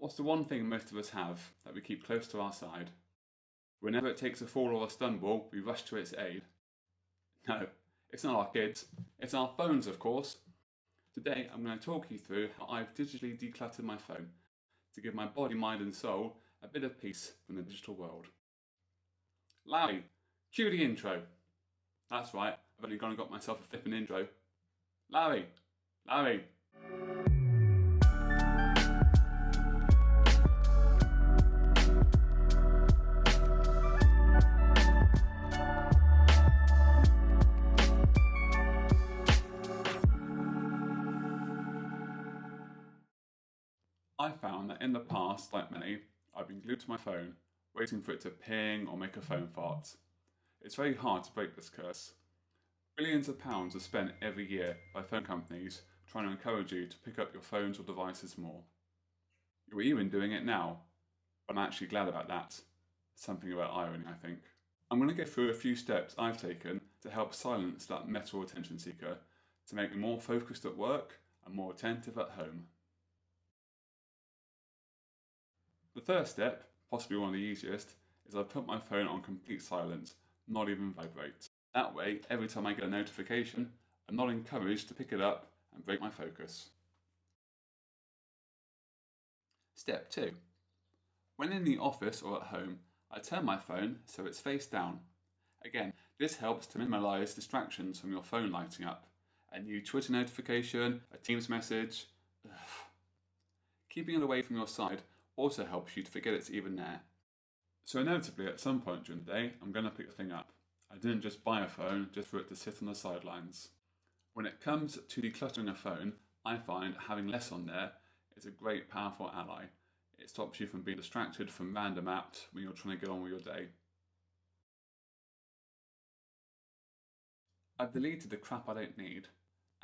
What's the one thing most of us have that we keep close to our side? Whenever it takes a fall or a stumble, we rush to its aid. No, it's not our kids, it's our phones, of course. Today I'm going to talk you through how I've digitally decluttered my phone to give my body, mind and soul a bit of peace from the digital world. Larry, cue the intro. That's right, I've only gone and got myself a flippin' intro. Larry! I found that in the past, like many, I've been glued to my phone, waiting for it to ping or make a phone fart. It's very hard to break this curse. Billions of pounds are spent every year by phone companies trying to encourage you to pick up your phones or devices more. You're even doing it now, but I'm actually glad about that. Something about irony, I think. I'm going to go through a few steps I've taken to help silence that metal attention seeker, to make me more focused at work and more attentive at home. The first step, possibly one of the easiest, is I've put my phone on complete silence, not even vibrate. That way, every time I get a notification, I'm not encouraged to pick it up and break my focus. Step 2. When in the office or at home, I turn my phone so it's face down. Again, this helps to minimise distractions from your phone lighting up. A new Twitter notification, a Teams message. Ugh. Keeping it away from your side also helps you to forget it's even there. So inevitably at some point during the day, I'm going to pick the thing up. I didn't just buy a phone just for it to sit on the sidelines. When it comes to decluttering a phone, I find having less on there is a great powerful ally. It stops you from being distracted from random apps when you're trying to get on with your day. I've deleted the crap I don't need.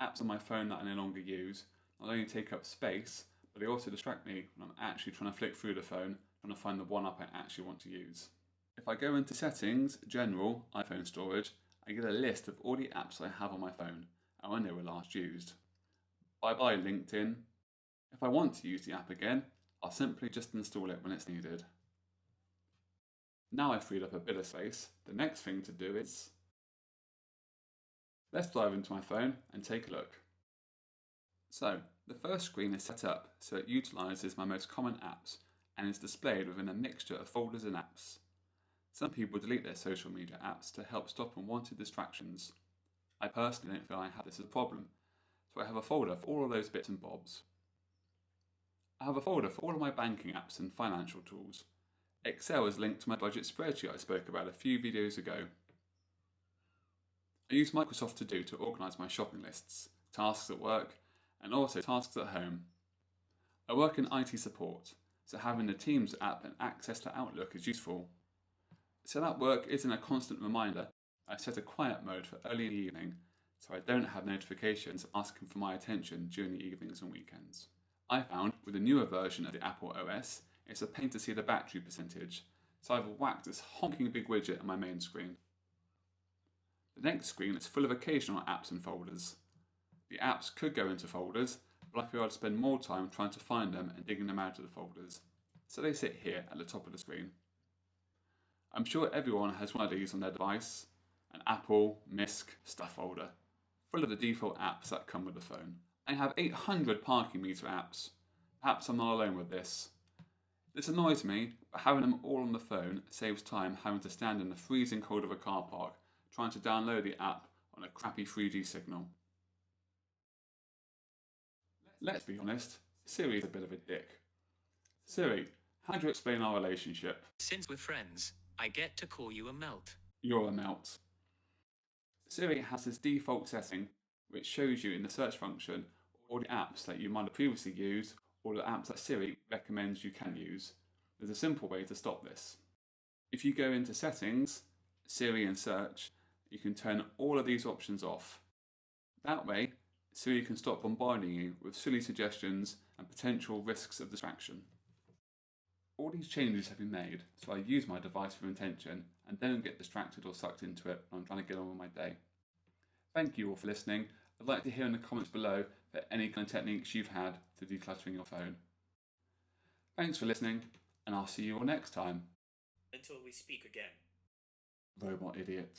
Apps on my phone that I no longer use not only take up space, but they also distract me when I'm actually trying to flick through the phone, trying to find the one app I actually want to use. If I go into Settings, General, iPhone Storage, I get a list of all the apps I have on my phone and when they were last used. Bye bye LinkedIn. If I want to use the app again, I'll simply just install it when it's needed. Now I've freed up a bit of space, the next thing to do is... Let's dive into my phone and take a look. So, the first screen is set up so it utilises my most common apps and is displayed within a mixture of folders and apps. Some people delete their social media apps to help stop unwanted distractions. I personally don't feel I have this as a problem, so I have a folder for all of those bits and bobs. I have a folder for all of my banking apps and financial tools. Excel is linked to my budget spreadsheet I spoke about a few videos ago. I use Microsoft To Do to organise my shopping lists, tasks at work, and also tasks at home. I work in IT support, so having the Teams app and access to Outlook is useful. So that work isn't a constant reminder. I set a quiet mode for early in the evening, so I don't have notifications asking for my attention during the evenings and weekends. I found with the newer version of the Apple OS, it's a pain to see the battery percentage, so I've whacked this honking big widget on my main screen. The next screen is full of occasional apps and folders. The apps could go into folders, but I feel I'd spend more time trying to find them and digging them out of the folders, so they sit here at the top of the screen. I'm sure everyone has one of these on their device, an Apple MISC stuff folder, full of the default apps that come with the phone. I have 800 parking meter apps. Perhaps I'm not alone with this. This annoys me, but having them all on the phone saves time having to stand in the freezing cold of a car park trying to download the app on a crappy 3G signal. Let's be honest, Siri is a bit of a dick. Siri, how do you explain our relationship? Since we're friends, I get to call you a melt. You're a melt. Siri has this default setting which shows you in the search function all the apps that you might have previously used or the apps that Siri recommends you can use. There's a simple way to stop this. If you go into Settings, Siri and Search, you can turn all of these options off. That way, Siri can stop bombarding you with silly suggestions and potential risks of distraction. All these changes have been made so I use my device with intention and don't get distracted or sucked into it when I'm trying to get on with my day. Thank you all for listening. I'd like to hear in the comments below for any kind of techniques you've had to decluttering your phone. Thanks for listening, and I'll see you all next time. Until we speak again. Robot idiot.